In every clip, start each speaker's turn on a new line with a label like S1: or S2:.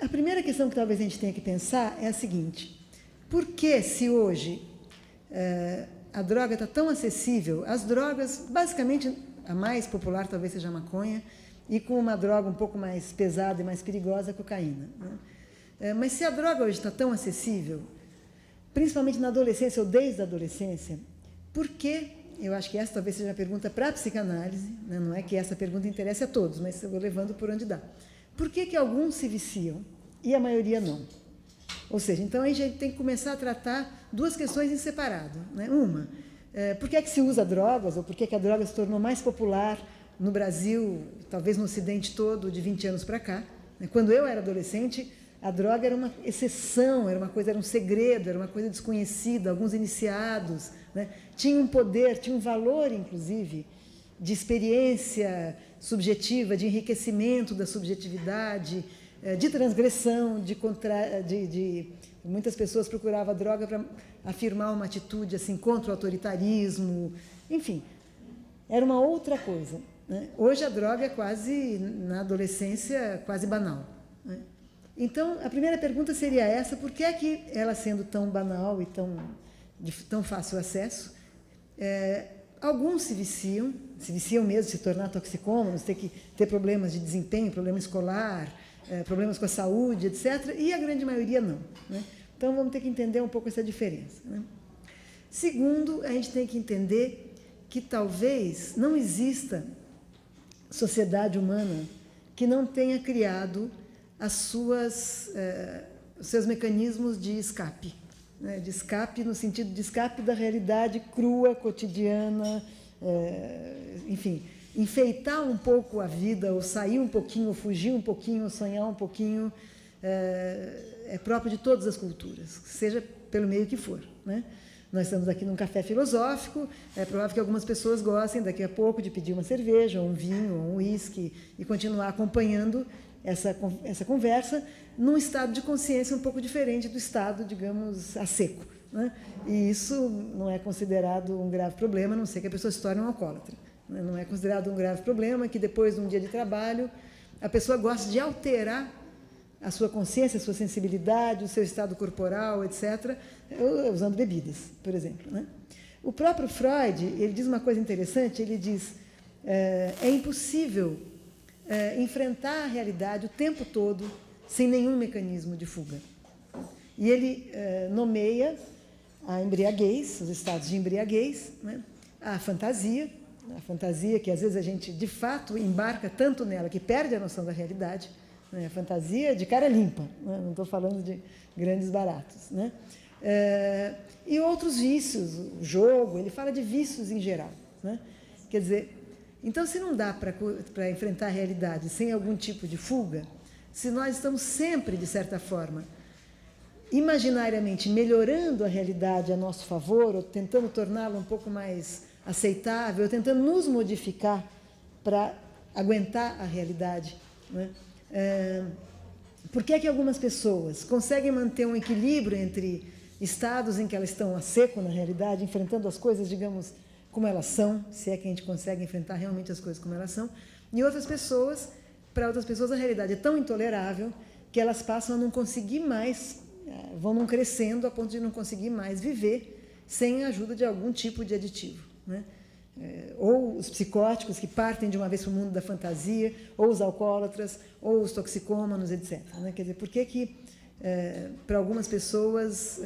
S1: A primeira questão que talvez a gente tenha que pensar é a seguinte: por que, se hoje a droga está tão acessível, as drogas, basicamente, a mais popular talvez seja a maconha, e com uma droga um pouco mais pesada e mais perigosa, a cocaína, né? Mas se a droga hoje está tão acessível, principalmente na adolescência ou desde a adolescência, por que, eu acho que essa talvez seja a pergunta para a psicanálise, né? Não é que essa pergunta interesse a todos, mas eu vou levando por onde dá. Por que alguns se viciam e a maioria não? Ou seja, então a gente tem que começar a tratar duas questões em separado, né? Uma, por que se usa drogas, ou por que a droga se tornou mais popular no Brasil, talvez no Ocidente todo, de 20 anos para cá, né? Quando eu era adolescente, a droga era uma exceção, era um segredo, era uma coisa desconhecida, alguns iniciados, né? Tinha um poder, tinha um valor, inclusive, de experiência subjetiva, de enriquecimento da subjetividade, de transgressão, muitas pessoas procuravam a droga para afirmar uma atitude assim, contra o autoritarismo, enfim, era uma outra coisa, né? Hoje a droga é quase, na adolescência, quase banal, né? Então, a primeira pergunta seria essa: por que ela, sendo tão banal e de tão fácil acesso, alguns se viciam mesmo, se tornar toxicômanos, ter problemas de desempenho, problema escolar, problemas com a saúde, etc., e a grande maioria não, né? Então, vamos ter que entender um pouco essa diferença, né? Segundo, a gente tem que entender que talvez não exista sociedade humana que não tenha criado os seus mecanismos de escape, né? De escape no sentido de escape da realidade crua, cotidiana, enfim, enfeitar um pouco a vida, ou sair um pouquinho, ou fugir um pouquinho, ou sonhar um pouquinho, é próprio de todas as culturas, seja pelo meio que for, né? Nós estamos aqui num café filosófico, é provável que algumas pessoas gostem daqui a pouco de pedir uma cerveja, ou um vinho, ou um uísque, e continuar acompanhando essa conversa num estado de consciência um pouco diferente do estado, digamos, a seco, né? E isso não é considerado um grave problema, a não ser que a pessoa se torne um alcoólatra, né? Não é considerado um grave problema que depois de um dia de trabalho a pessoa goste de alterar a sua consciência, a sua sensibilidade, o seu estado corporal, etc., usando bebidas, por exemplo, né? O próprio Freud, ele diz uma coisa interessante, ele diz, é impossível enfrentar a realidade o tempo todo sem nenhum mecanismo de fuga. E ele nomeia a embriaguez, os estados de embriaguez, né? A fantasia que às vezes a gente, de fato, embarca tanto nela que perde a noção da realidade, né? A fantasia de cara limpa, né? Não estou falando de grandes baratos, né? E outros vícios, o jogo, ele fala de vícios em geral, né? Quer dizer, então, se não dá para enfrentar a realidade sem algum tipo de fuga, se nós estamos sempre, de certa forma, imaginariamente melhorando a realidade a nosso favor, ou tentando torná-la um pouco mais aceitável, ou tentando nos modificar para aguentar a realidade, né? Por que algumas pessoas conseguem manter um equilíbrio entre estados em que elas estão a seco na realidade, enfrentando as coisas, digamos, como elas são, se é que a gente consegue enfrentar realmente as coisas como elas são, e para outras pessoas a realidade é tão intolerável que elas passam a não conseguir mais, vão não crescendo a ponto de não conseguir mais viver sem a ajuda de algum tipo de aditivo, né? Ou os psicóticos que partem de uma vez para o mundo da fantasia, ou os alcoólatras, ou os toxicômanos, etc., né? Quer dizer, por que para algumas pessoas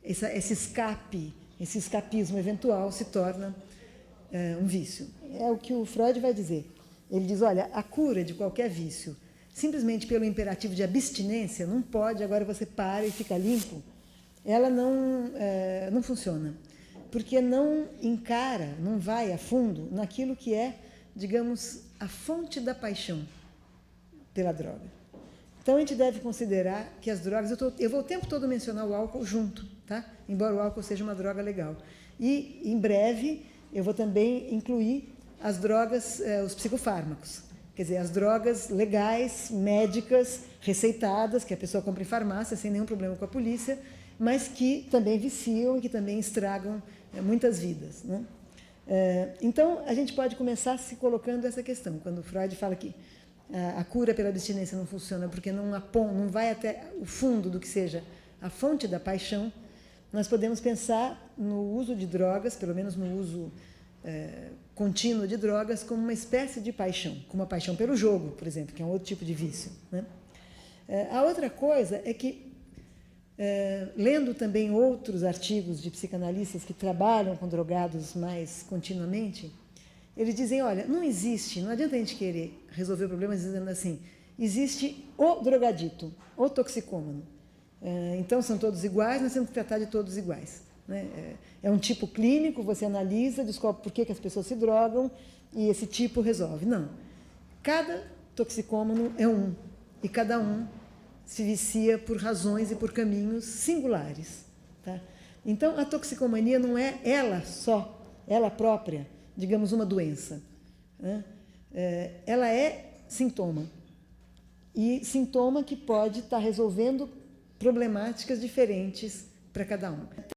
S1: esse escapismo eventual se torna um vício? É o que o Freud vai dizer. Ele diz, olha, a cura de qualquer vício, simplesmente pelo imperativo de abstinência, não pode, agora você para e fica limpo, ela não funciona, porque não encara, não vai a fundo naquilo que é, digamos, a fonte da paixão pela droga. Então, a gente deve considerar que as drogas... Eu vou o tempo todo mencionar o álcool junto, tá? Embora o álcool seja uma droga legal. E, em breve, eu vou também incluir as drogas, os psicofármacos. Quer dizer, as drogas legais, médicas, receitadas, que a pessoa compra em farmácia sem nenhum problema com a polícia, mas que também viciam e que também estragam muitas vidas, né? Então, a gente pode começar se colocando essa questão. Quando Freud fala que a cura pela abstinência não funciona porque não vai até o fundo do que seja a fonte da paixão, nós podemos pensar no uso de drogas, pelo menos no uso contínuo de drogas, como uma espécie de paixão, como a paixão pelo jogo, por exemplo, que é um outro tipo de vício, né? A outra coisa é que, lendo também outros artigos de psicanalistas que trabalham com drogados mais continuamente, eles dizem, olha, não adianta a gente querer resolver o problema dizendo assim, existe o drogadito, o toxicômano. Então, são todos iguais, nós temos que tratar de todos iguais. Né? É um tipo clínico, você analisa, descobre por que as pessoas se drogam e esse tipo resolve. Não. Cada toxicômano é um, e cada um se vicia por razões e por caminhos singulares. Tá? Então, a toxicomania não é ela só, ela própria, digamos, uma doença. Né? Ela é sintoma. E sintoma que pode estar resolvendo problemáticas diferentes para cada um.